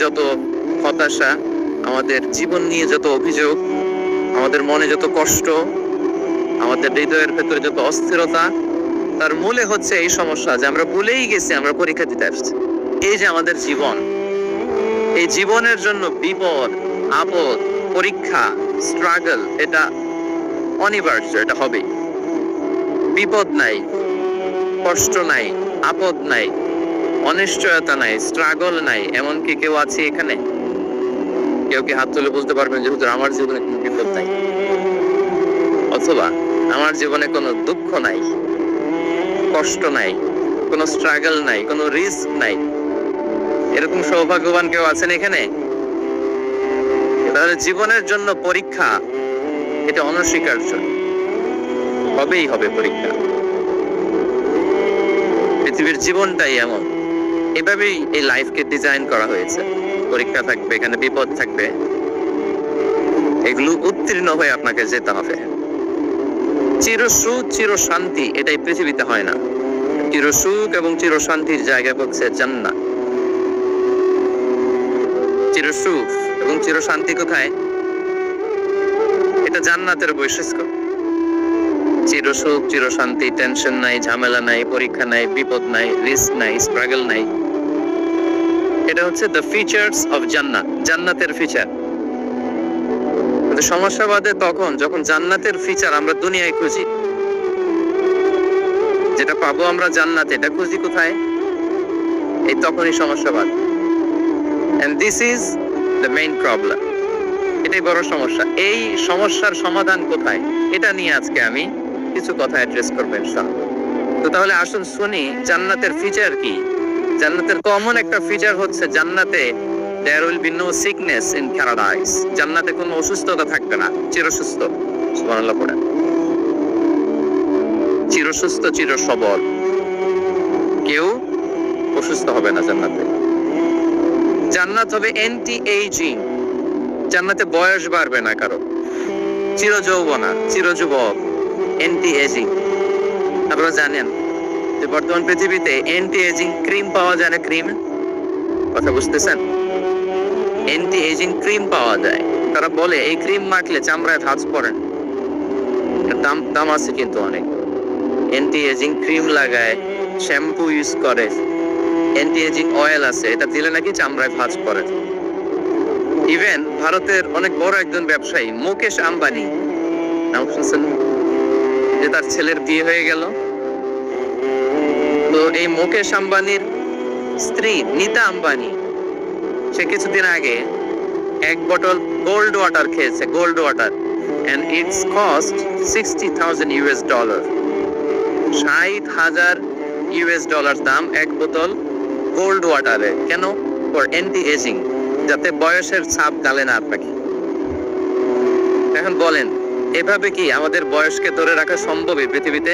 যত হতাশা, আমাদের জীবন নিয়ে যত অভিযোগ, আমাদের মনে যত কষ্ট, আমাদের হৃদয়ের ভেতরে যত অস্থিরতা, তার মূলে হচ্ছে এই সমস্যা যে আমরা ভুলেই গেছি আমরা পরীক্ষা দিতে আসছি। এই যে আমাদের জীবন, এই জীবনের জন্য বিপদ, আপদ, পরীক্ষা, স্ট্রাগল, এটা অনিবার্য, এটা হবে। বিপদ নাই, কষ্ট নাই, আপদ নাই, অনিশ্চয়তা নাই, স্ট্রাগল নাই, এমনকি কেউ আছে এখানে কেউ কি হাত তুলে বলতে পারবেন যে হুজুর আমার জীবনে কোনো বিপদ নাই, অথবা আমার জীবনে কোনো দুঃখ নাই, কষ্ট নাই, কোনো স্ট্রাগল নাই, কোনো রিস্ক নাই? এরকম সৌভাগ্যবান কেউ আছেন এখানে? তাহলে জীবনের জন্য পরীক্ষা, এটা অনস্বীকার্য, হবেই হবে পরীক্ষা। পৃথিবীর জীবনটাই এমন, এভাবেই এই লাইফকে ডিজাইন করা হয়েছে। পরীক্ষা থাকবে, এখানে বিপদ থাকবে, এগুলো উত্তীর্ণ হয়ে আপনাকে যেতে হবে। চিরসুখ চির শান্তি এটাই পৃথিবীতে হয় না। চিরসুখ এবং চির শান্তির জায়গা হচ্ছে জান্নাত। চিরসুখ এবং চির শান্তি কোথায়? এটা জান্নাতের বৈশিষ্ট্য। চিরসুখ চির শান্তি, টেনশন নাই, ঝামেলা নাই, পরীক্ষা নাই, বিপদ নাই, রিস্ক নাই, স্ট্রাগল নাই। এটা হচ্ছে দ্য ফিচার্স অফ জান্নাত, জান্নাতের ফিচার। কিন্তু সমস্যা বাদে তখন যখন জান্নাতের ফিচার আমরা দুনিয়ায় খুঁজি। যেটা পাবো আমরা জান্নাতে, এটা খুঁজি কোথায়? এই তখনই সমস্যা বাদ। And this is the main problem. এটাই বড় সমস্যা। এই সমস্যার সমাধান কোথায়, এটা নিয়ে আজকে আমি কিছু কথা অ্যাড্রেস করবো ইনশাআল্লাহ। তো তাহলে আসুন শুনি জান্নাতের ফিচার কি। জান্নাতের কমন একটা ফিচার হচ্ছে জান্নাতে there will be no sickness in paradise. জান্নাতে কোনো অসুস্থতা থাকবে না, চিরসুস্থ। সুবহানাল্লাহ পড়েন। চিরসুস্থ, চির সবল, কেউ অসুস্থ হবে না জান্নাতে। জান্নাত হবে অ্যান্টি এইজিং, জান্নাতে বয়স বাড়বে না কারো, চির যৌবনা, চির যুবক, অ্যান্টি এজিং। আপনারা জানেন যে বর্তমান পৃথিবীতে অ্যান্টি এজিং ক্রিম পাওয়া যায় না? ক্রিম, কথা বুঝতেছেন? অ্যান্টি এজিং ক্রিম পাওয়া যায়। তারা বলে এই ক্রিম মাখলে চামড়ায় ভাঁজ পড়ে না। দাম দাম আছে কিন্তু অনেক। অ্যান্টি এজিং ক্রিম লাগায়, শ্যাম্পু ইউজ করে, অ্যান্টি এজিং অয়েল আছে, এটা দিলে নাকি চামড়ায় ভাঁজ পড়ে। ইভেন ভারতের অনেক বড় একজন ব্যবসায়ী মুকেশ আম্বানি, নাম শুনছেন? যে তার ছেলের বিয়ে হয়ে গেল, তো এই মুকেশ আম্বানির স্ত্রী নীতা আম্বানি, সে কিছুদিন আগে এক বোতল গোল্ড ওয়াটার খেয়েছে, gold water, and it's cost $60,000 $60,000 দাম এক বোতল গোল্ড ওয়াটারে। কেন? ফর অ্যান্টি এজিং, যাতে বয়সের ছাপ গালে না আপনাকে। এখন বলেন এভাবে কি আমাদের বয়সকে ধরে রাখা সম্ভব এই পৃথিবীতে?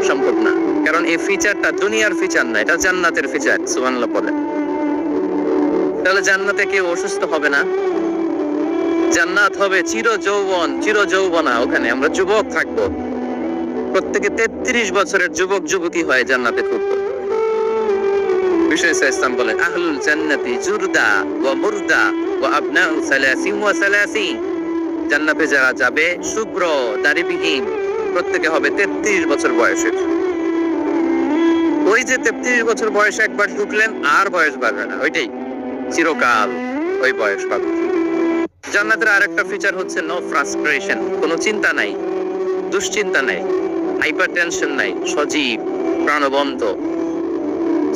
সম্ভব না, কারণ এই ফিচারটা দুনিয়ার ফিচার না, এটা জান্নাতের ফিচার। সুবহানাল্লাহ বলেন। তাহলে জান্নাতে কেউ অসুস্থ হবে না, জান্নাত হবে চির যৌবন, চির যৌবনা। ওখানে আমরা যুবক থাকবো, প্রত্যেকে 33 বছরের যুবক যুবতী হয় জান্নাতে ঢুকবো। বিশ্বনবী ইসলাম বলেন আহলুল জান্নাতি জুরদা ওয়া মুরদা ওয়া আবনাউ সালাসিন ওয়া সালাসিন। জান্নাতে যারা যাবে শুভ্র দাড়িবিহীন, প্রত্যেকে হবে 33 বছর বয়সের। ওই যে 33 বছর বয়সে একবার ঢুকলেন আর বয়স বাড়বে না, ওইটাই চিরকাল ওই বয়স পাবে। জান্নাতের আরেকটা ফিচার হচ্ছে নো ফ্রাস্ট্রেশন, কোনো চিন্তা নাই, দুশ্চিন্তা নাই, হাইপার টেনশন নাই, সজীব, প্রাণবন্ত।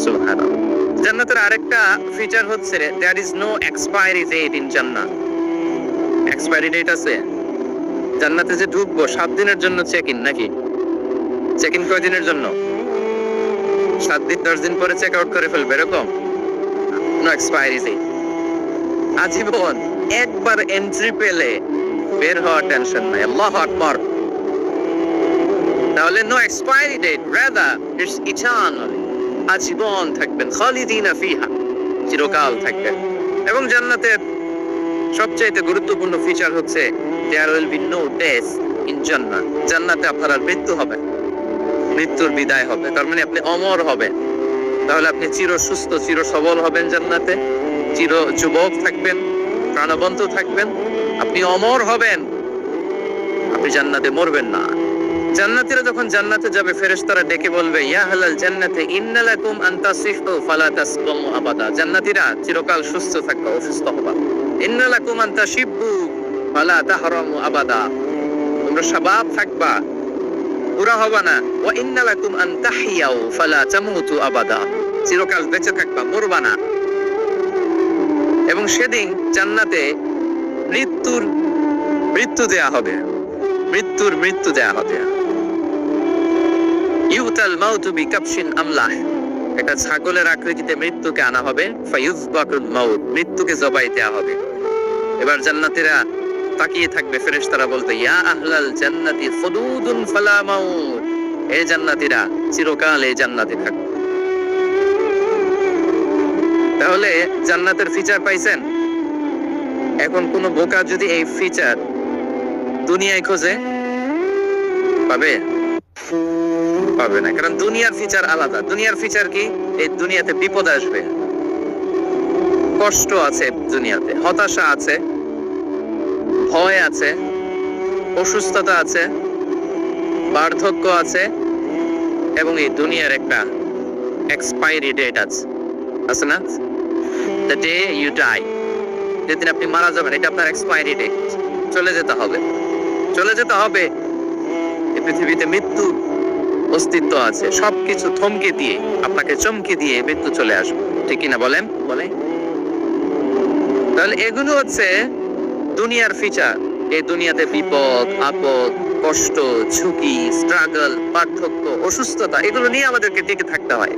সুবহানাল্লাহ। জান্নাতের আরেকটা ফিচার হচ্ছে there is no expiry date in জান্নাত। এক্সপায়ারি ডেট আছে? জান্নাতে যে ঢুকবো 7 দিনের জন্য চেক ইন, নাকি চেক ইন কয় দিনের জন্য? 7 দিন 10 দিন পরে চেক আউট করে ফেলবে, এরকম? নো এক্সপায়ারি ডেট, আজীবন। একবার এন্ট্রি পেলে বের হওয়ার টেনশন নাই। আল্লাহু আকবার। তাহলে no expiry date, rather it's eternal, আজীবন থাকবেন, খালিদিনা ফিহা, চিরকাল থাকবেন। এবং জান্নাতের সবচেয়ে গুরুত্বপূর্ণ ফিচার হচ্ছে there will be no death in জান্নাত। জান্নাতে আপনার আর মৃত্যু হবে, মৃত্যুর বিদায় হবে, তার মানে আপনি অমর হবেন। তাহলে আপনি চির সুস্থ, চির সবল হবেন জান্নাতে, চির যুবক থাকবেন, প্রাণবন্ত থাকবেন, আপনি অমর হবেন, আপনি জান্নাতে মরবেন না। জান্নাতীরা যখন জান্নাতে যাবে ফেরেশতারা ডেকে বলবে, ইয়া আহলাল জান্নাতি ইন্না লাকুম আন তাসিহু ফালা তাসকামু আবাদা। জান্নাতীরা চিরকাল সুস্থ থাকবে, অসুস্থ হবা। ইন্না লাকুম আন তাশিব্বু ফালা তাহরামু আবাদা। তোমরা শাবাব থাকবা, বুড়া হবা না। ওয়া ইন্না লাকুম আন তাহিয়াউ ফালা তামুতু আবাদা। চিরকাল বেঁচে থাকবা, মরবা না। এবং সেদিন জান্নাতে মৃত্যু দেয়া হবে, মৃত্যু দেয়া হবে। ইউতাল মাউতু বিকাবশিন আমলাহ। একটা ছাগলের আকৃতিতে মৃত্যুকে আনা হবে। ফায়ুযবাকুল মাউত, মৃত্যুকে জবাই দেয়া হবে। এবার জান্নাতীরা তাকিয়ে থাকবে, ফেরেশতারা বলবে, ইয়া আহলাল জান্নাতি খুলুদুন ফালা মাউত। এই জান্নাতীরা চিরকাল এই জান্নাতে থাকবে। তাহলে জান্নাতের ফিচার পাইছেন? এখন কোন বোকা যদি এই ফিচার দুনিয়ায় খোঁজে, পাবে না। কারণ দুনিয়ার ফিচার আলাদা। দুনিয়ার ফিচার কি? এই দুনিয়াতে বিপদ আসবে, কষ্ট আছে, দুনিয়াতে হতাশা আছে, ভয় আছে, অসুস্থতা আছে, বার্ধক্য আছে, এবং এই দুনিয়ার একটা এক্সপায়ারি ডেট আছে না? দ্য ডে ইউ ডাই, যেদিন আপনি মারা যাবেন, এটা আপনার এক্সপায়ারি ডেট। চলে যেতে হবে। এই পৃথিবীতে মৃত্যু অস্তিত্ব আছে। সবকিছু থমকে দিয়ে, আপনাকে চমকে দিয়ে মৃত্যু চলে আসবে, ঠিক কিনা বলেন? তাহলে এগুলো হচ্ছে দুনিয়ার ফিচার। এই দুনিয়াতে বিপদ, আপদ, কষ্ট, ঝুঁকি, স্ট্রাগল, পার্থক্য, অসুস্থতা, এগুলো নিয়ে আমাদেরকে টিকে থাকতে হয়।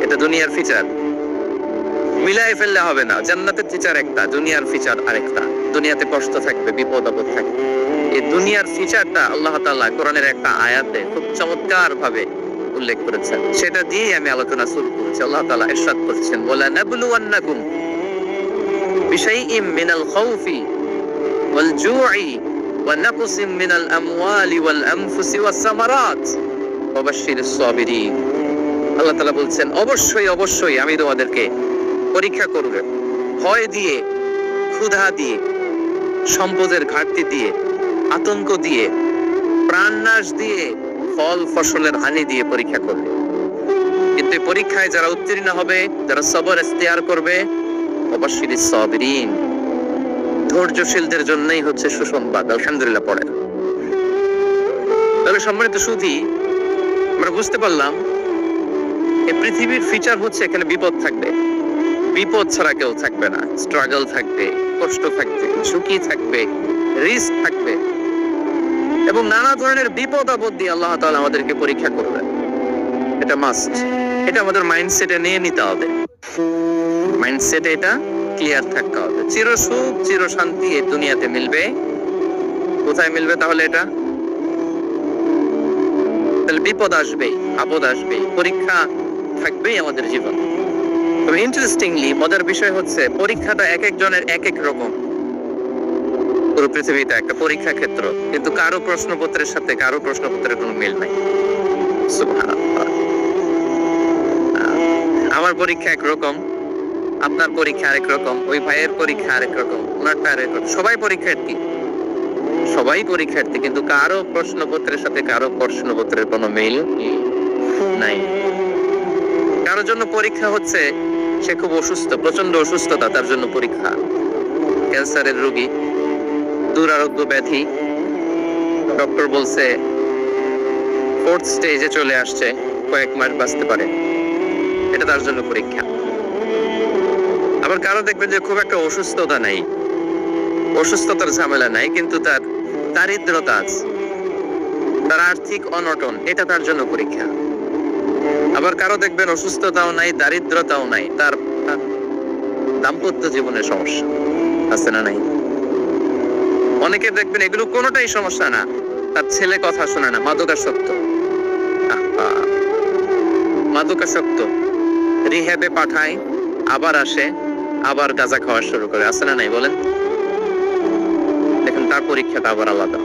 এটা দুনিয়ার ফিচার, মিলাই ফেললে হবে না। জান্নাতের ফিচার একটা, দুনিয়ার ফিচার আরেকটা। দুনিয়াতে কষ্ট থাকবে, বিপদ আপদ থাকবে। এই দুনিয়ার ফিচারটা আল্লাহ তাআলা কোরআনের একটা আয়াতে খুব চমৎকার ভাবে উল্লেখ করেছেন। সেটা দিয়ে আমি আলোচনা শুরু করেছি। আল্লাহ তাআলা ইরশাদ করছেন, ওয়ালা নাবলুওয়ান্নাকুম বিশাইইম মিনাল খাউফি ওয়াল জু'i ওয়া নাকসিম মিনাল আমওয়ালি ওয়াল আনফুসি ওয়াস সামারাত ওয়া বাশশিরিস সাবিরিন। আল্লাহ তাআলা বলছেন, অবশ্যই আমি তোমাদেরকে পরীক্ষা করব, ভয় দিয়ে, ক্ষুধা দিয়ে, সম্পদের ঘাটতি দিয়ে, আতঙ্ক দিয়ে, প্রাণনাশ দিয়ে, ফল ফসলের হানি দিয়ে পরীক্ষা করবে। কিন্তু এই পরীক্ষায় যারা উত্তীর্ণ হবে, যারা সবর ইখতিয়ার করবে, ওয়াবাশশিরিস সাবিরিন, ধৈর্যশীলদের জন্যই হচ্ছে সুসংবাদ। আলহামদুলিল্লাহ পড়েন। তবে সম্মানিত সুধী, আমরা বুঝতে পারলাম এই পৃথিবীর ফিচার হচ্ছে এখানে বিপদ থাকবে, বিপদ ছাড়া কেউ থাকবে না। স্ট্রাগল থাকবে, কষ্ট থাকবে, ঝুঁকি থাকবে, রিস্ক থাকবে, এবং নানা ধরনের বিপদ আপদ দিয়ে আল্লাহ তাআলা আমাদেরকে পরীক্ষা করবেন। এটা মাস্ট, এটা আমাদের মাইন্ডসেটে নিয়ে নিতে হবে। মাইন্ডসেটে এটা ক্লিয়ার থাকতে হবে। চির সুখ, চির শান্তি এই দুনিয়াতে মিলবে। কোথায় মিলবে তাহলে এটা? তাহলে বিপদ আসবে, আপদ আসবে, পরীক্ষা থাকবেই আমাদের জীবন। তবে ইন্টারেস্টিংলি মজার বিষয় হচ্ছে, পরীক্ষাটা এক একজনের এক এক রকম। পুরো পৃথিবীতে একটা পরীক্ষা ক্ষেত্র, কিন্তু কারো প্রশ্নপত্রের সাথে কারো প্রশ্নপত্রের কোনো মিল নাই। সুবহানাল্লাহ। আমার পরীক্ষা একরকম, আপনার পরীক্ষা আরেক রকম, ওই ভাইয়ের পরীক্ষা আরেক রকম, ওনারটা আরেক রকম। সবাই পরীক্ষার্থী, কিন্তু কারো প্রশ্নপত্রের সাথে কারো প্রশ্নপত্রের কোনো মিল নাই। কারোর জন্য পরীক্ষা হচ্ছে সে খুব অসুস্থ, প্রচন্ড অসুস্থতা, তার জন্য পরীক্ষা। ক্যান্সারের রোগী, দুরারোগ্য ব্যাধি, ডক্টর বলছে 4th স্টেজে চলে আসছে, কয়েক মাস বাঁচতে পারে, এটা তার জন্য পরীক্ষা। আবার কারো দেখবেন যে খুব একটা অসুস্থতা নাই, অসুস্থতার ঝামেলা নাই, কিন্তু তার দারিদ্রতা আছে, তার আর্থিক অনটন, এটা তার জন্য পরীক্ষা। আবার কারো দেখবেন অসুস্থতাও নাই, দারিদ্রতাও নাই, তার দাম্পত্য জীবনের সমস্যা আছে না নাই? অনেকে দেখবেন এগুলো কোনোটাই সমস্যা না, তার ছেলে কথা শোনে না, মাদকাসক্ত, রিহ্যাবে পাঠায়, আবার আসে, আবার গাঁজা খাওয়া শুরু করে, আছে না নাই বলেন? দেখেন তার পরীক্ষাটা আবার আলাদা।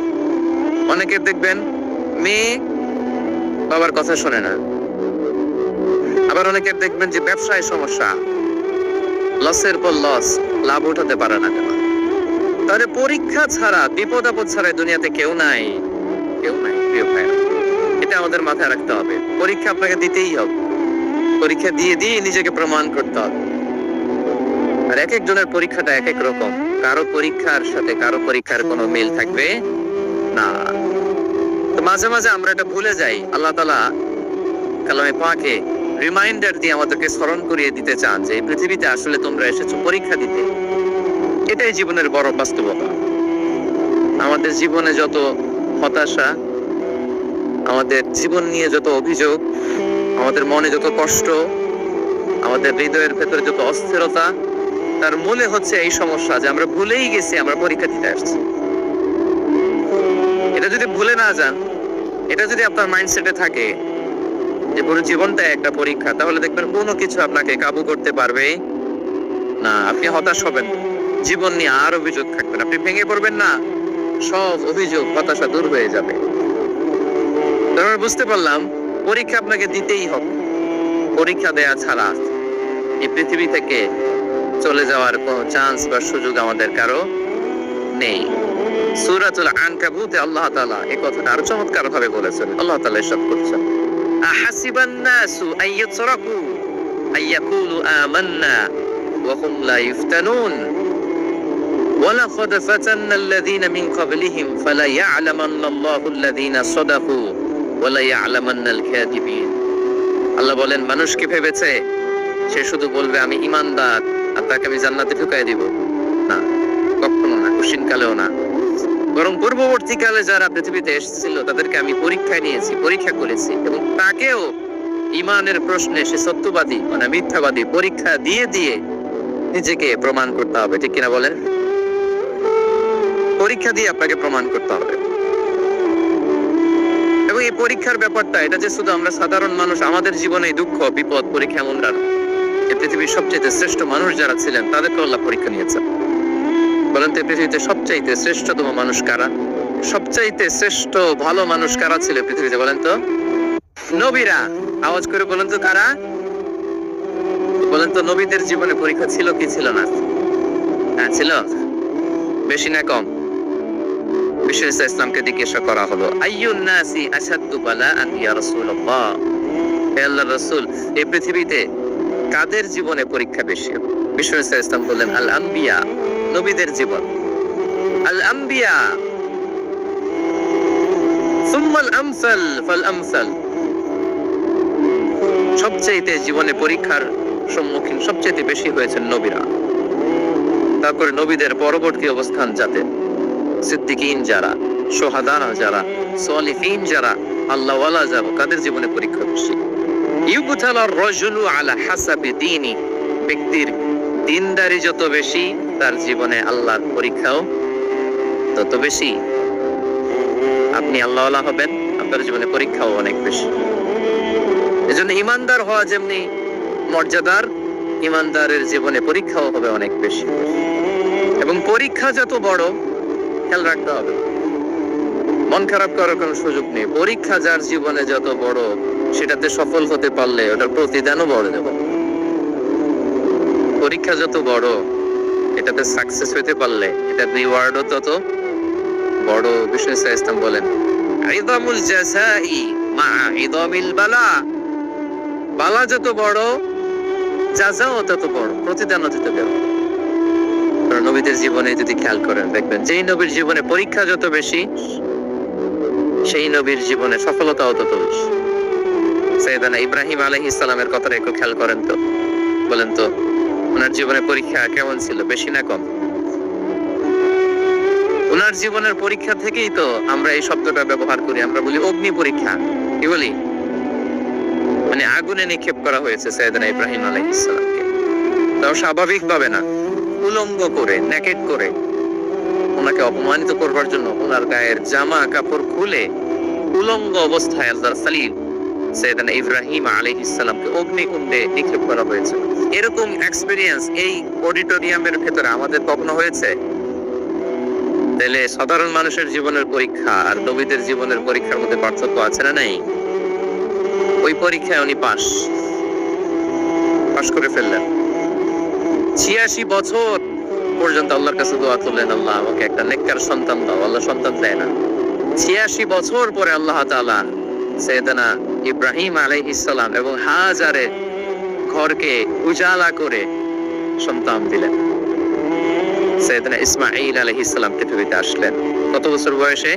অনেকে দেখবেন মেয়ে বাবার কথা শোনে না, আবার অনেকের দেখবেন যে ব্যবসায় সমস্যা, লসের পর লস, লাভ উঠাতে পারে না কেন? তাহলে পরীক্ষা ছাড়া, বিপদ আপদ ছাড়া দুনিয়াতে কেউ নাই, কেউ নাই প্রিয় ভাইরা। এটা আমাদের মাথায় রাখতে হবে। পরীক্ষা আপনাকে দিতেই হবে, পরীক্ষা দিয়ে দিয়ে নিজেকে প্রমাণ করতে হবে। আর এক একজনের পরীক্ষাটা এক এক রকম, কারো পরীক্ষার সাথে কারো পরীক্ষার কোনো মিল থাকবে না। তো মাঝে মাঝে আমরা এটা ভুলে যাই। আল্লাহ তাআলা কালামে পাকে রিমাইন্ডার দিয়ে আমাদেরকে স্মরণ করিয়ে দিতে চান যে এই পৃথিবীতে আসলে তোমরা এসেছো পরীক্ষা দিতে। এটাই জীবনের বড় বাস্তবতা। আমাদের জীবনে যত হতাশা, আমাদের জীবন নিয়ে যত অভিযোগ, আমাদের মনে যত কষ্ট, আমাদের হৃদয়ের ভেতরে যত অস্থিরতা, তার মূলে হচ্ছে এই সমস্যা যে আমরা ভুলেই গেছি আমরা পরীক্ষা দিতে আসছি। এটা যদি ভুলে না যান, এটা যদি আপনার মাইন্ডসেটে থাকে যে পুরো জীবনটা একটা পরীক্ষা, তাহলে দেখবেন কোনো কিছু আপনাকে কাবু করতে পারবে না। আপনি হতাশ হবেন, জীবন নিয়ে আর অভিযোগ থাকবেন, আপনি ভেঙে পড়বেন না, সব অভিযোগ হতাশা দূর হয়ে যাবে। তারপরে বুঝতে পারলাম পরীক্ষা আপনাকে দিতেই হবে। পরীক্ষা দেয়া ছাড়া এই পৃথিবী থেকে চলে যাওয়ার কোনো চান্স বা সুযোগ আমাদের কারো নেই। সূরাতুল আনকাবুতে আল্লাহ তাআলা এই কথাটা আরো চমৎকার ভাবে বলেছেন। আল্লাহ তাআলা ইরশাদ করেছেন, আহাসিবান নাসু আইয়াতরাকু আইয়াকুলু আমান্না ওয়া হুম লা ইফতানুন ওয়ালাকাদ ফাতান্নাল্লাযীনা মিন ক্বাবলিহিম ফালা ইয়া'লামান্নাল্লাহু আল্লাযীনা সাদাকু ওয়া লা ইয়া'লামান্নাল কাযিবিন। আল্লাহ বলেন, মানুষ কি ভেবেছে সে শুধু বলবে আমি ঈমানদার আর তাকে আমি জান্নাতে ঢুকাই দিব? না, কখনো না, কুশিনকালেও না। বরং পূর্ববর্তীকালে যারা পৃথিবীতে এসেছিল তাদেরকে আমি পরীক্ষায় নিয়েছি, পরীক্ষা করেছি, এবং তাকেও ঈমানের প্রশ্নে সে সত্যবাদী মানে মিথ্যাবাদী পরীক্ষা দিয়ে দিয়ে নিজেকে প্রমাণ করতে হবে। ঠিক কিনা বলেন? পরীক্ষা দিয়ে আপনাকে প্রমাণ করতে হবে। এবং এই পরীক্ষার ব্যাপারটা, এটা যে শুধু আমরা সাধারণ মানুষ আমাদের জীবনে দুঃখ বিপদ পরীক্ষা এমন না। এই পৃথিবীর সবচেয়ে শ্রেষ্ঠ মানুষ যারা ছিলেন তাদেরকে আল্লাহ পরীক্ষা নিয়েছেন। বলেন তো পৃথিবীতে সবচাইতে শ্রেষ্ঠতম মানুষ কারা? সবচাইতে শ্রেষ্ঠ ভালো মানুষ কারা ছিল পৃথিবীতে? বলেন তো নবীরা। আওয়াজ করে বলেন তো কারা? বলেন তো নবীদের জীবনে পরীক্ষা ছিল কি ছিল না? হ্যাঁ ছিল। বেশি না কম? বিশ্ব ইসলামকে জিজ্ঞাসা করা হলো, আইয়ুন নাসি আশাদ্দু বালাআন ইয়া রাসূলুল্লাহ, হে আল্লাহর রাসূল এই পৃথিবীতে কাদের জীবনে পরীক্ষা বেশি? বিশ্ব ইসলাম বললেন, আল আম্বিয়া, নবীদের জীবন। আল আম্বিয়া সুম্মাল আমসাল ফাল আমসাল, সবচেয়ে জীবনে পরীক্ষার সম্মুখীন সবচেয়ে বেশি হয়েছেন নবীরা। তারপরে নবীদের পরবর্তী অবস্থান যাতে সিদ্দিকিন যারা, শুহাদা যারা, সালিহিন যারা, আল্লাহওয়ালা যারা, কাদের জীবনে পরীক্ষা বেশি? ইউবতালার রাজুলু আলা হাসাবি দীনি, ব্যক্তির দিনদারি যত বেশি তার জীবনে আল্লাহর পরীক্ষাও তত বেশি। আপনি আল্লাহওয়ালা হবেন, আপনার জীবনে পরীক্ষাও অনেক বেশি। এজন্য ইমানদার হওয়া যেমনি মর্যাদার, ইমানদারের জীবনে পরীক্ষাও হবে অনেক বেশি। এবং পরীক্ষা যত বড়, খেয়াল রাখতে হবে, মন খারাপ করার কোনো সুযোগ নেই। পরীক্ষা যার জীবনে যত বড়, সেটাতে সফল হতে পারলে ওটার প্রতিদানও বড় দেব। পরীক্ষা যত বড়, এটাতে সাকসেস হতে পারলে এটার রিওয়ার্ডও তত বড়। বিষ্ণু ইসলাম বলেন, ইদামুল জাযাই মা ইদামিল বালা, বালা যত বড় জাযাও তত বড়, প্রতিদানও তত বড়। নবীদের জীবনে যদি খেয়াল করেন দেখবেন, যেই নবীর জীবনে পরীক্ষা যত বেশি সেই নবীর জীবনে সফলতাও তত বেশি। সাইয়েদানা ইব্রাহিম আলাইহিস সালামের কথাটা একটু খেয়াল করেন তো, বলেন তো ওনার জীবনে পরীক্ষা কেমন ছিল, বেশি না কম? ওনার জীবনের পরীক্ষা থেকেই তো আমরা এই শব্দটা ব্যবহার করি, আমরা বলি অগ্নি পরীক্ষা। কি বলি? মানে আগুনে নিক্ষেপ করা হয়েছে সাইয়েদানা ইব্রাহিম আলাইহিস সালামকে। তাও স্বাভাবিক ভাবে না, উলঙ্গ করে, নেকেড করে ওনাকে অপমানিত করবার জন্য ওনার গায়ের জামা কাপড় খুলে উলঙ্গ অবস্থায় আল্লাহর খলিল সাইয়েদানা ইব্রাহিম আলাইহিস সালামকে অগ্নিকুণ্ডে নিক্ষেপ করা হয়েছে। এরকম এক্সপেরিয়েন্স এই অডিটোরিয়ামের ভেতরে আমাদের কখনো হয়েছে? তাহলে সাধারণ মানুষের জীবনের পরীক্ষা আর নবীদের জীবনের পরীক্ষার মধ্যে পার্থক্য আছে না নাই? ওই পরীক্ষায় উনি পাস, পাশ করে ফেললেন। 86 বছর পর্যন্ত আল্লাহর কাছে দোয়া করলেন, আল্লাহ আমাকে একটা নেককার সন্তান দাও। আল্লাহ সন্তান দেয় না। 86 বছর পরে আল্লাহ তাআলা সাইয়েদনা ইব্রাহিম আলাইহিস সালাম এবং হাজারের ঘরকে উজালা করে সন্তান দিলেন। সাইয়েদনা ইসমাঈল আলাইহিস সালাম পৃথিবীতে আসলেন কত বছর বয়সে?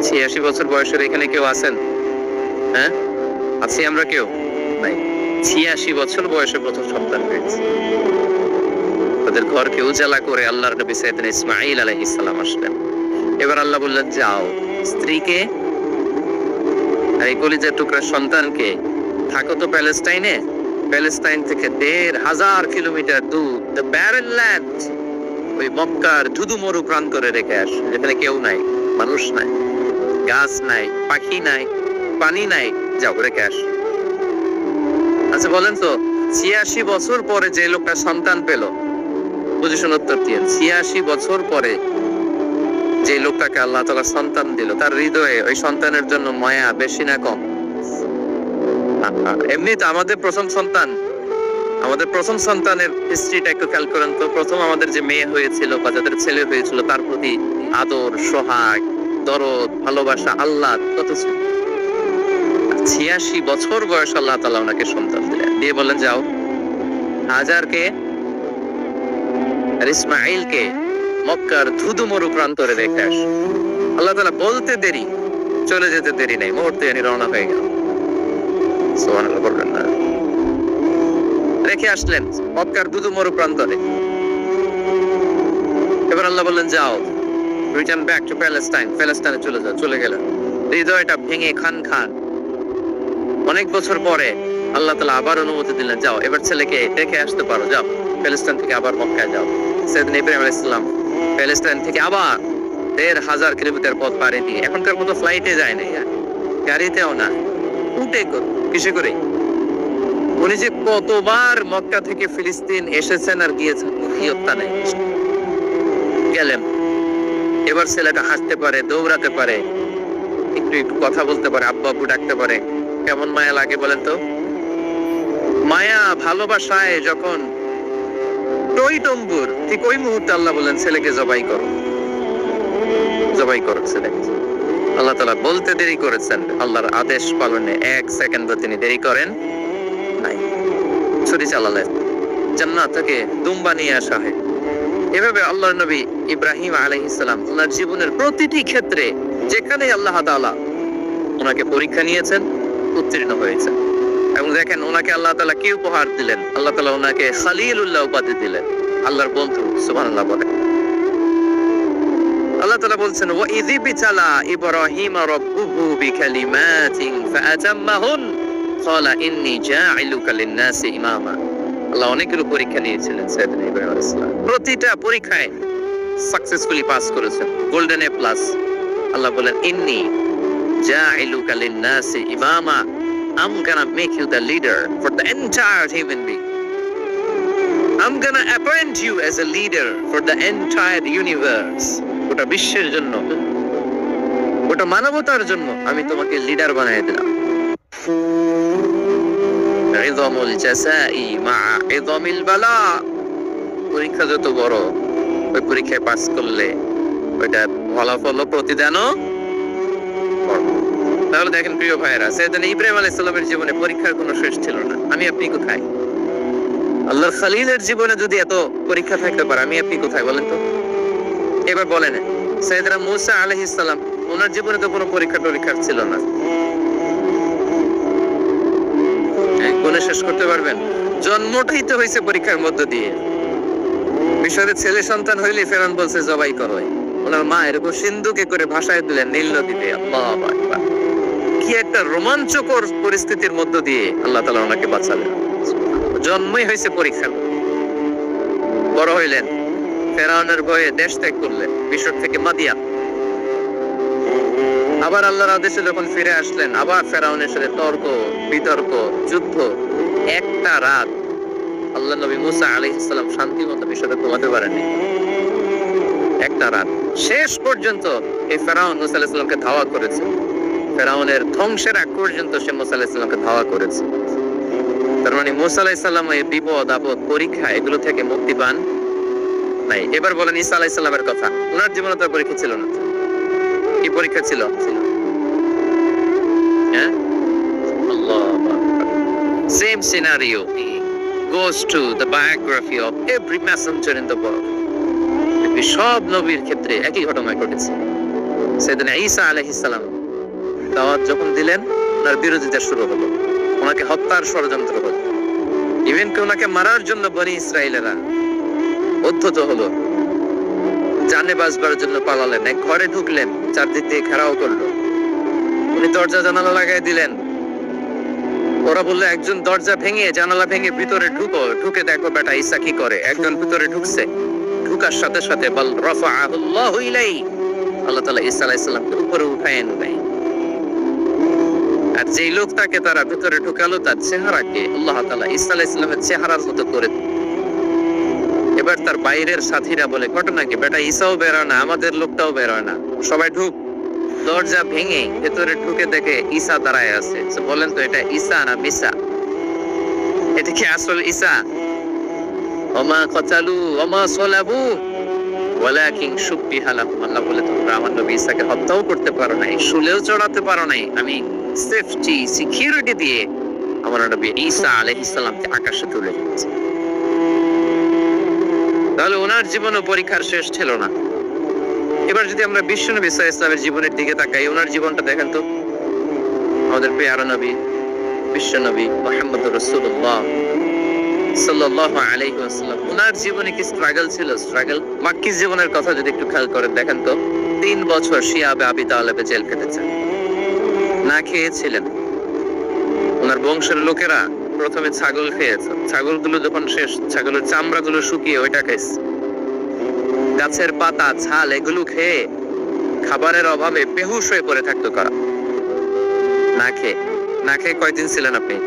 86 বছর বয়সের এখানে কেউ আছেন? হ্যাঁ, আছি আমরা কেউ? নাই। 86 বছর বয়সে প্রথম সন্তান পেয়েছে। তাদের ঘরকে উজালা করে আল্লাহর নবী সাইয়েদনা ইসমাঈল আলাইহিস সালাম আসলেন। এবার আল্লাহ বললেন, যাও স্ত্রীকে আর এই কলিজার টুকরা সন্তানকে থাকো তো প্যালেস্টাইনে, প্যালেস্টাইন থেকে ১,৫০০ কিলোমিটার দূর দ্য ব্যারেন ল্যান্ড, ওই মক্কার ধুধু মরু প্রান্তরে রেখে আস, যেখানে কেউ নাই, মানুষ নাই, গাছ নাই, পাখি নাই, পানি নাই, যাও রেখে আস। আচ্ছা বলেন তো, ৮৬ বছর পরে যে লোকটা সন্তান পেল, পজিশন উত্তর দিয়ে, ৮৬ বছর পরে যে লোকটাকে আল্লাহ তাআলা সন্তান দিল, তার হৃদয়ে ওই সন্তানের জন্য মায়া বেশি না কম? এমনি তো আমাদের প্রথম সন্তানের হিস্ট্রিটা একটু খেয়াল করেন তো। প্রথম আমাদের যে মেয়ে হয়েছিল বা যাদের ছেলে হয়েছিল, তার প্রতি আদর, সোহাগ, দরদ, ভালোবাসা, আল্লাহ কত ছিল। ৮৬ বছর বয়স আল্লাহ তাআলা ওনাকে সন্তান দিলেন, দিয়ে বললেন যাও হাজারকে আর ইসমাঈলকে মক্কার ধুধু মরু প্রান্তরে রেখে আস। আল্লাহ তাআলা বলতে দেরি, চলে যেতে দেরি নাই, মুহূর্তে রওনা হয়ে গেল। সুবহানাল্লাহ বলবেন না? রেখে আসলেন মক্কার ধুধু মরু প্রান্তরে। এবার আল্লাহ বললেন, যাও রিটার্ন ব্যাক টু প্যালেস্টাইন, প্যালেস্টাইনে চলে যাও। চলে গেলেন, হৃদয়টা ভেঙে খান খান। অনেক বছর পরে আল্লাহ তাআলা আবার অনুমতি দিলেন, যাও এবার ছেলেকে রেখে আসতে পারো, যাও প্যালেস্টাইন থেকে আবার মক্কায় যাও। সাইয়েদনা ইব্রাহিম আলাইহিস সালাম প্যালেস্টাইন থেকে আবার ১,৫০০ কিলোমিটার পথ পাড়ি দিয়ে, এখনকার মতো ফ্লাইটে যায় না, গাড়িতেও না, উটে কিসে করে। উনি যে কতবার মক্কা থেকে ফিলিস্তিন এসেছেন আর গিয়েছেন, মুখিয়তা নেই। গেলেন, এবার ছেলেটা হাসতে পারে, দৌড়াতে পারে, একটু একটু কথা বলতে পারে, আব্বু আব্বু ডাকতে পারে। কেমন মায়া লাগে বলেন তো? মায়া ভালোবাসায় যখন টইটম্বুর, ঠিক ওই মুহূর্তে আল্লাহ বলেন ছেলেকে জবাই করো, জবাই করো ছেলে। আল্লাহ তাআলা বলতে দেরি করেছেন, আল্লাহর আদেশ পালনে ১ সেকেন্ডও তিনি দেরি করেন নাই। ছুরি চালালেন, জান্নাত থেকে দুম্বা নিয়ে আসা হয়। এভাবে আল্লাহর নবী ইব্রাহিম আলাইহিস সালাম ওনার জীবনের প্রতিটি ক্ষেত্রে যেখানে আল্লাহ তাআলা ওনাকে পরীক্ষা নিয়েছেন, উত্তীর্ণ হয়েছেন। এবং দেখেন ওনাকে আল্লাহ তাআলা কি উপহার দিলেন, আল্লাহ তাআলা ওনাকে খলিলুল্লাহ উপাধি দিলেন, আল্লাহর বন্ধু। সুবহানাল্লাহ বলেন। আল্লাহ তাআলা বলছেন, ওয়া ইযি বিতালা ইব্রাহিম রাব্বুহু বিকালিমাতিন ফাআতাম্মাহুন ক্বালা ইন্নী জাইলুকা লিন-নাসি ইমামা। আল্লাহ অনেকগুলো পরীক্ষা নিয়েছিলেন সাইয়েদনা ইব্রাহিম আলাইহিস সালাম, প্রতিটা পরীক্ষায় সাকসেসফুলি পাস করেছেন, গোল্ডেন এ প্লাস। আল্লাহ বলেন, ইন্নী জাইলুকা লিন-নাসি ইমামা, I'm gonna make you the leader for the entire human being. I'm gonna appoint you as a leader for the entire universe. গোটা বিশ্বের জন্য, গোটা মানবতার জন্য আমি তোমাকে লিডার বানিয়ে দিলাম। ইযামুল জাযাই মা ইযামিল বালা। পরীক্ষা যত বড়, ওই পরীক্ষায় পাস করলে ওইটা ফলাফল প্রতিদানও বড়। তাহলে দেখেন প্রিয় ভাইয়েরা, সাইয়েদনা ইব্রাহিম আলাইহিস সালামের জীবনে পরীক্ষার কোনো শেষ ছিল না। আমি আপনি কোথায়? আল্লাহর খলিলের জীবনে যদি এত পরীক্ষা থাকতে পারে, আমি আপনি কোথায় বলেন তো? এবার বলেন, সাইয়েদনা মূসা আলাইহিস সালাম, ওনার জীবনে তো কোনো পরীক্ষা ছিল না। গুণে শেষ করতে পারবেন? জন্মটাই তো হয়েছে পরীক্ষার মধ্য দিয়ে। মিশরের ছেলে সন্তান হইলে ফেরাউন বলছে জবাই করো। ওনার মা এরকম সিন্ধুকে করে ভাসায় দিলেন নীল নদীতে। আল্লাহু আকবার! কি একটা রোমাঞ্চকর পরিস্থিতির মধ্য দিয়ে আল্লাহ তাআলা ওনাকে বাঁচালেন। জন্মই হয়েছে পরীক্ষা। বড় হইলেন, ফেরাউনের ভয়ে দেশ ত্যাগ করলেন, মিশর থেকে মাদিয়ান। আবার আল্লাহর আদেশে যখন ফিরে আসলেন, আবার ফেরাউনের সাথে তর্ক বিতর্ক, যুদ্ধ। একটা রাত আল্লাহ নবী মূসা আলাইহিস সালাম শান্তি মতো মিশরে ঘুমাতে পারেননি। একটা রাত শেষ পর্যন্ত এই ফেরাউন মূসা আলাইহিস সালামকে ধাওয়া করেছে। ফেরাউনের ধ্বংসের আগ পর্যন্ত সে মূসা আলাইহিস সালামকে ধাওয়া করেছে। তার মানে মুসা আলাইহিস সালাম এই বিপদ আপদ পরীক্ষা এগুলো থেকে মুক্তি পান নাই। এবার বলেন ঈসা আলাইহিস সালামের কথা, ওনার জীবনে তো পরীক্ষা ছিল না, কি পরীক্ষা ছিল? হ্যাঁ, আল্লাহু আকবার। Same scenario goes to the biography of every messenger in the world. সব নবীর ক্ষেত্রে একই ঘটনা ঘটেছে। সাইয়েদনা ঈসা আলাইহিস সালাম দাওয়াত যখন দিলেন, ওনার বিরোধিতা শুরু হলো, ওনাকে হত্যার ষড়যন্ত্র হলো, ইভেন কি ওনাকে মারার জন্য বনি ইসরায়েলেরা উদ্ধত হলো, জানে বাঁচবার জন্য পালালেন, এক ঘরে ঢুকলেন, চারদিক দিয়ে ঘেরাও করলো, উনি দরজা জানালা লাগাই দিলেন। ওরা বললো একজন দরজা ভেঙে জানালা ভেঙে ভিতরে ঢুকো, ঢুকে দেখো বেটা ঈসা কি করে। একজন ভিতরে ঢুকছে, ঢুকার সাথে সাথে বল রাফাআহুল্লাহু ইলাইহি, আল্লাহ তাআলা ঈসা আলাইহিস সালামকে উপরে উঠায় নেয়। আর যেই লোকটাকে তারা ভিতরে ঢুকালো তার চেহারাকে আল্লাহ তাআলা ঈসা আলাইহিস সালামের চেহারার মতো করে। এবার তার বাইরের সাথীরা বলে ঘটনা কি, বেটা ঈসাও বের হয় না, আমাদের লোকটাও বের হয় না, সবাই ঢুক। দরজা ভেঙে ভেতরে ঢুকে দেখে ঈসা দাঁড়ায় আছে। বলেন তো এটা ঈসা না মিসা? এটা কি আসল ঈসা? ওমা কতালু ওমা সালাবু ওয়ালাকিন শুব্বিহা লাহুম। আল্লাহ বলে তোমরা আমার নবী ঈসাকে হত্যাও করতে পারো নাই, শুলেও চড়াতে পারো নাই, আমি সেফটি সিকিউরিটি দিয়ে আমার নবী ঈসা আলাইহিস সালামকে আকাশে তুলে দিয়েছি। তাহলে ওনার জীবনও পরীক্ষার শেষ ছিল না। এবার যদি আমরা বিশ্বনবী সাল্লাল্লাহু আলাইহি ওয়াসাল্লামের জীবনের দিকে তাকাই, ওনার জীবনটা দেখেন তো, আমাদের প্রিয় নবী বিশ্বনবী মুহাম্মদুর রাসূলুল্লাহ সাল্লাল্লাহু আলাইহি ওয়াসাল্লাম, ওনার জীবনে কি স্ট্রাগল ছিল? স্ট্রাগল মাক্কি জীবনের কথা যদি একটু খেয়াল করেন, দেখেন তো 3 বছর শিয়াবে আবি তালেবে জেল কেটেছেন, না খেয়েছিলেন। ওনার বংশের লোকেরা প্রথমে ছাগল খেয়েছে, ছাগলগুলো যখন শেষ, ছাগলের চামড়াগুলো শুকিয়ে ওইটা খাইছে। গাছের পাতা ছাল এগুলো খেয়ে খাবারের অভাবে বেহুশ হয়ে পড়ে থাকতো কারা। না খেয়ে কয়দিন ছিলেন আপনি?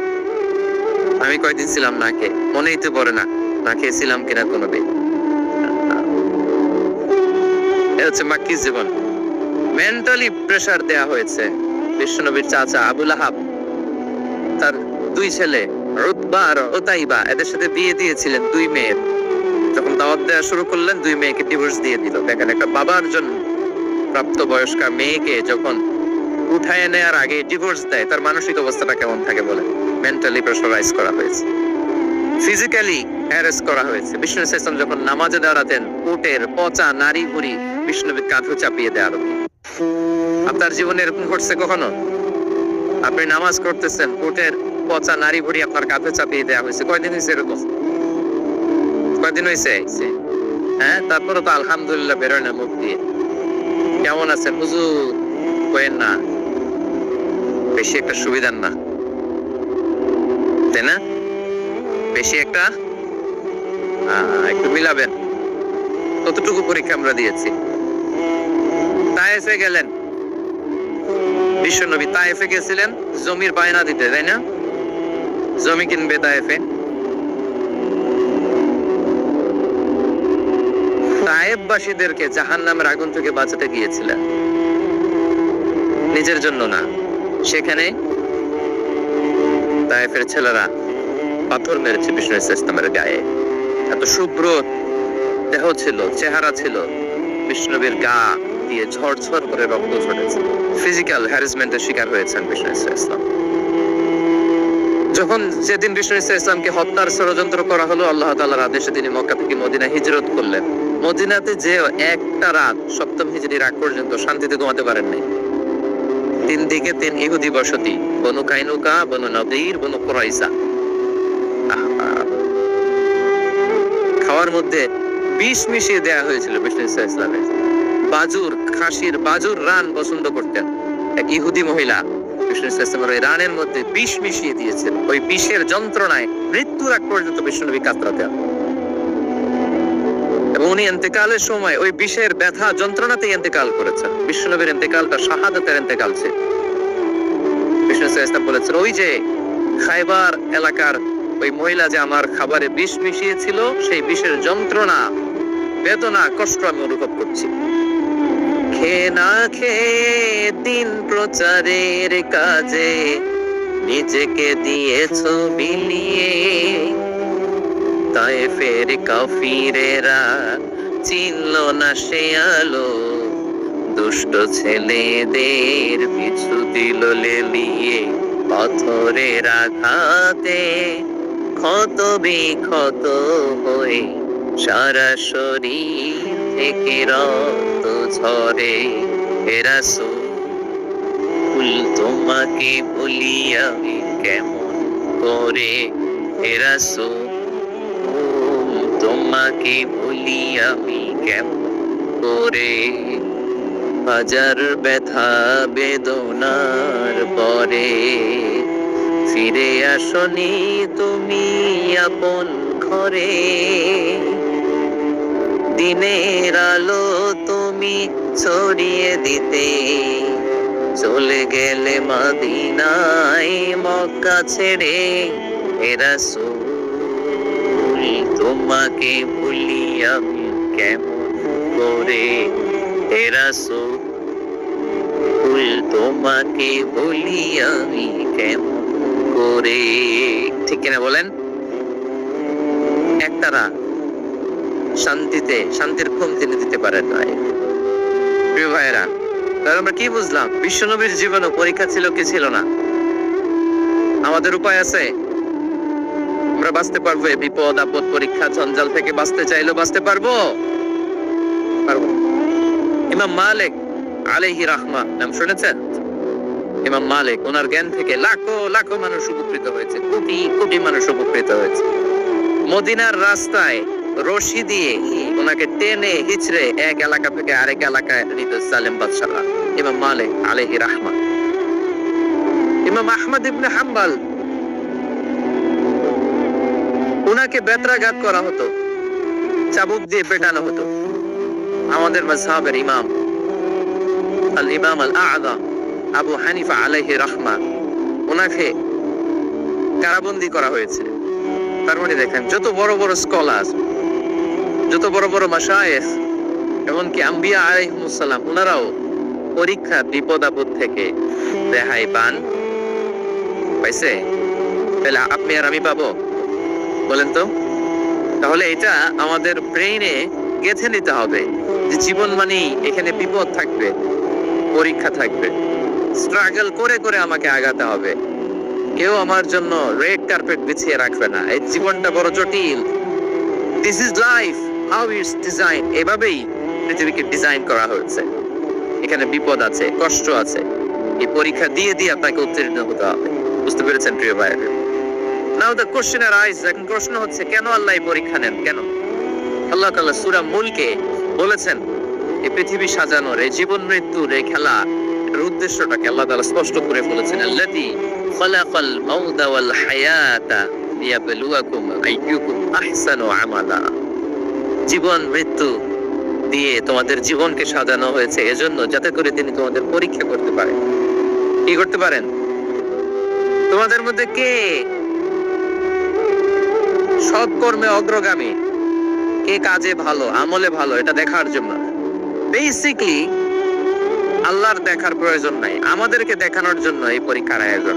আমি কয়দিন ছিলাম না খেয়ে? মনেই তো পড়ে না, না খেয়েছিলাম কিনা কোনোদিন। এটা হচ্ছে মাক্কি জীবন। মেন্টালি প্রেসার দেয়া হয়েছে। বিশ্বনবীর চাচা আবু লাহাব তার 2 ছেলে উতবা আর উতাইবা, এদের সাথে বিয়ে দিয়েছিলেন 2 মেয়ের। যখন দাওয়াত দেওয়া শুরু করলেন 2 মেয়েকে ডিভোর্স দিয়ে দিল। দেখেন একটা বাবার জন্য প্রাপ্তবয়স্কা মেয়েকে যখন উঠায় নেওয়ার আগে ডিভোর্স দেয়, তার মানসিক অবস্থাটা কেমন থাকে বলে? মেন্টালি প্রেসারাইজ করা হয়েছে, ফিজিক্যালি হ্যারাস করা হয়েছে। বিষ্ণু ইসলাম যখন নামাজে দাঁড়াতেন, উটের পচা নারী বুড়ি বিষ্ণুবীর কাঁধে চাপিয়ে দেওয়া হতো। আপনার জীবনে এরকম ঘটছে কখনো? আপনি নামাজ করতেছেন, উটের পচা নারী বুড়ি আপনার কাঁধে চাপিয়ে দেওয়া হয়েছে? কয়দিন হয়েছে এরকম? কয়দিন হয়েছে? হ্যাঁ, তারপরে তো আলহামদুলিল্লাহ বেরোয় না মুখ দিয়ে। কেমন আছেন হুজুর? কইেন না, বেশি একটা সুবিধার না, তাই না? বেশি একটা একটু মিলাবেন। কতটুকু পরীক্ষা আমরা দিয়েছি। তায়েফে গেলেন বিশ্বনবী, তায়েফে গেছিলেন জমির বায়না দিতে, তাই না? জমি কিনবে তায়েফে। তায়েফবাসীদেরকে জাহান্নামের আগুন থেকে বাঁচাতে গিয়েছিলেন, নিজের জন্য না। সেখানে তায়েফের ছেলেরা পাথর মেরেছে বিষ্ণু ইসলামের গায়ে। এত শুভ্র দেহ ছিল, চেহারা ছিল, বিষ্ণুবীর গা দিয়ে ঝরঝর করে রক্ত ঝরেছে। ফিজিক্যাল হ্যারাসমেন্টের শিকার হয়েছেন বিষ্ণু ইসলাম। যখন যেদিন বিষ্ণু ইসলামকে হত্যার ষড়যন্ত্র করা হলো, আল্লাহ তাআলার আদেশে তিনি মক্কা থেকে মদিনা হিজরত করলেন। মদিনাতে যে একটা রাত, 7ম হিজরির আগ পর্যন্ত শান্তিতে ঘুমাতে পারেন নাই। 3 দিকে 3 ইহুদি বসতি, বনু কাইনুকা, বনু নদীর, বনু কুরাইজা। খাওয়ার মধ্যে বিষ মিশিয়ে দেয়া হয়েছিল বিষ্ণু ইসলামের। বাজুর, খাসির বাজুর রান পছন্দ করতেন। এক ইহুদি মহিলা বিষ্ণু ইসলামের ওই রানের মধ্যে বিষ মিশিয়ে দিয়েছেন। ওই বিষের যন্ত্রণায় মৃত্যুর আগ পর্যন্ত বিষ্ণুনবী কাতরাতেন। এবং উনি ইন্তেকালের সময় ওই বিষের ব্যথা যন্ত্রণাতেই ইন্তেকাল করেছেন। বিষ্ণুনবীর ইন্তেকালটা শাহাদাতের ইন্তেকাল ছিল। বিষ্ণু ইসলাম বলেছেন, ওই যে খায়বার এলাকার ওই মহিলা যে আমার খাবারে বিষ মিশিয়েছিল, সেই বিষের যন্ত্রণা, বেদনা, কষ্ট আমি অনুভব করছি। খেয়ে না খেয়ে দিন প্রচারের কাজে নিজেকে দিয়েছো বিলিয়ে, তায়েফের কাফিরেরা চিনল না সে আলো, দুষ্ট ছেলেদের পিছু দিল লেলিয়ে, পাথরের আঘাতে ক্ষত বিক্ষত হয়ে সারা শরীর থেকে রক্ত ঝরে। হে রাসূল তোমাকে বলি আমি কেমন করে, হে রাসূল তোমাকে বলি আমি কেমন করে। হাজার ব্যথা বেদনার পরে ফিরে আসনি তুমি আপন ঘরে, দিনের আলো তুমি ছড়িয়ে দিতে চলে গেলে মদিনায় মক্কা ছেড়ে। হে রাসূল তোমাকে ভুলি আমি কেমন করে, হে রাসূল তোমাকে ভুলি আমি কেমন করে। ঠিক কিনা বলেন? একতারা শান্তির ঘুম তিনি দিতে পারেন নাই। প্রিয় ভাইয়েরা, তাহলে আমরা কি বুঝলাম? বিশ্বনবীর জীবনে পরীক্ষা ছিল কি ছিল না? আমাদের উপায় আছে? আমরা বাঁচতে পারবো বিপদ আপদ পরীক্ষা জঞ্জাল থেকে? বাঁচতে চাইলেও বাঁচতে পারবো? ইমাম মালিক আলাইহি রাহমা নাম শুনেছেন? ইমাম মালিক, ওনার জ্ঞান থেকে লাখো লাখো মানুষ উপকৃত হয়েছে, কোটি কোটি মানুষ উপকৃত হয়েছে। মদিনার রাস্তায় রশি দিয়ে ওনাকে টেনে হিচড়ে এক এলাকা থেকে আরেক এলাকায় নিত সালেম বাদশাহ ইমাম মালিক আলাইহি রাহমা। ইমাম আহমদ ইবনে হাম্বল, ওনাকে বেত্রাঘাত করা হতো, চাবুক দিয়ে পেটানো হতো। আমাদের মাযহাবের ইমাম আল ইমাম আল আযম আবু হানিফা আলাইহি রাহমা, ওনাকে কারাবন্দী করা হয়েছে। তার মানে দেখেন, যত বড় বড় স্কলার, যত বড় বড় মাশায়েখ, এমনকি আম্বিয়া আলাইহিমুস সালাম, ওনারাও পরীক্ষা বিপদ আপদ থেকে রেহাই পান। পাইছে? তাহলে আপনি আর আমি পাবো? বলেন তো। তাহলে এটা আমাদের ব্রেইনে গেঁথে নিতে হবে যে জীবন মানেই এখানে বিপদ থাকবে, পরীক্ষা থাকবে, স্ট্রাগল করে করে আমাকে আগাতে হবে। কেউ আমার জন্য রেড কার্পেট বিছিয়ে রাখবে না। এই জীবনটা বড় জটিল। This is life, how it's design. এভাবেই পৃথিবীকে ডিজাইন করা হয়েছে। এখানে বিপদ আছে, কষ্ট আছে। এই পরীক্ষা দিয়ে দিয়ে আপনাকে উত্তীর্ণ হতে হবে। বুঝতে পেরেছেন প্রিয় ভাইরা? নাও দ্য কোশ্চেন আরাইজ, এখন প্রশ্ন হচ্ছে, কেন আল্লাহ এই পরীক্ষা নেন? কেন? আল্লাহ তাআলা সূরা মুলকে বলেছেন, এই পৃথিবী সাজানোর, এই জীবন মৃত্যুর এই খেলা, এর উদ্দেশ্যটাকে আল্লাহ তাআলা স্পষ্ট করে বলেছেন। আল্লাযী খালাকাল মাউতা ওয়াল হায়াতা লিয়াবলুয়াকুম আইয়ুকুম আহসানু আমালা। জীবন মৃত্যু দিয়ে তোমাদের জীবনকে সাজানো হয়েছে এজন্য, যাতে করে তিনি তোমাদের পরীক্ষা করতে পারেন। কি করতে পারেন? তোমাদের মধ্যে কে সৎ কর্মে অগ্রগামী, কে কাজে ভালো, আমলে ভালো, এটা দেখার জন্য। বেসিক্যালি আল্লাহর দেখার প্রয়োজন নাই, আমাদেরকে দেখানোর জন্য এই পরীক্ষার আয়োজন।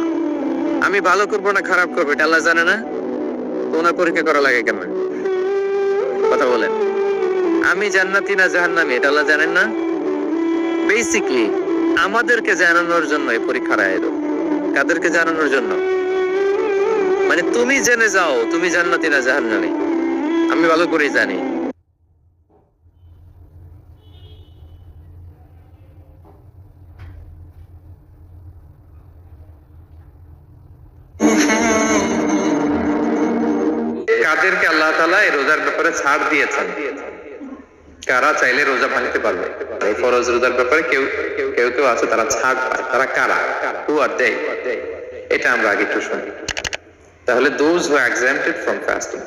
আমি ভালো করবো না খারাপ করবো এটা আল্লাহ জানে না? ওনার পরীক্ষা করা লাগে কেন? কথা বলেন। আমি জান্নাতি না জাহান্নামী এটা আল্লাহ জানেন না? বেসিক্যালি আমাদেরকে জানানোর জন্য এই পরীক্ষার আয়োজন। কাদেরকে জানানোর জন্য? মানে তুমি জেনে যাও তুমি জান্নাতি না জাহান্নামী। আমি ভালো করেই জানি। কাদেরকে আল্লাহ তাআলা এই রোজার ব্যাপারে ছাড় দিয়েছেন? কারা চাইলে রোজা ভাঙতে পারবে? এই ফরজ রোজার ব্যাপারে কেউ কেউ আছে তারা ছাড় পায়। তারা কারা? হু আর দে? এটা আমরা আগে একটু শুনি। তাহলে those who are exempted from fasting,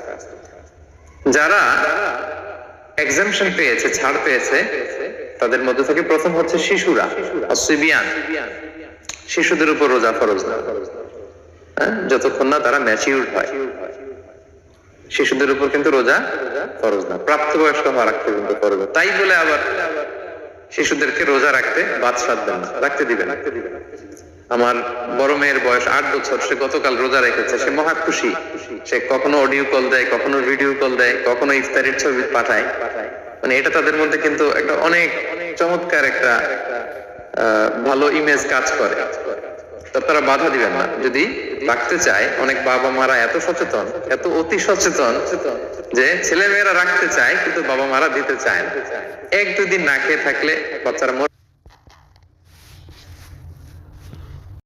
যারা এক্সাম্পশন পেয়েছে, ছাড় পেয়েছে, তাদের মধ্যে থেকে প্রথম হচ্ছে শিশুরা, আসিবিয়ান। শিশুদের উপর রোজা ফরজ না, যতক্ষণ না তারা ম্যাচিউরড হয়। শিশুদের উপর কিন্তু রোজা ফরজ না, প্রাপ্তবয়স্ক হওয়ার আগ পর্যন্ত ফরজ। তাই বলে আবার শিশুদেরকে রোজা রাখতে বাদ সাধ দেন না, রাখতে দিবেন। আমার বড় মেয়ের বয়স 8 বছর, সে গতকাল রোজা রেখেছে, সে মহা খুশি। সে কখনো অডিও কল দেয়, কখনো ভিডিও কল দেয়, কখনো ইফতারির ছবি পাঠায়। মানে এটা তাদের মধ্যে কিন্তু একটা অনেক চমৎকার একটা ভালো ইমেজ কাজ করে। তো আপনারা বাধা দিবেন না যদি রাখতে চায়। অনেক বাবা মারা এত সচেতন, এত অতি সচেতন যে ছেলে মেয়েরা রাখতে চায় কিন্তু বাবা মারা দিতে চায় না। 1-2 দিন না খেয়ে থাকলে বাচ্চারা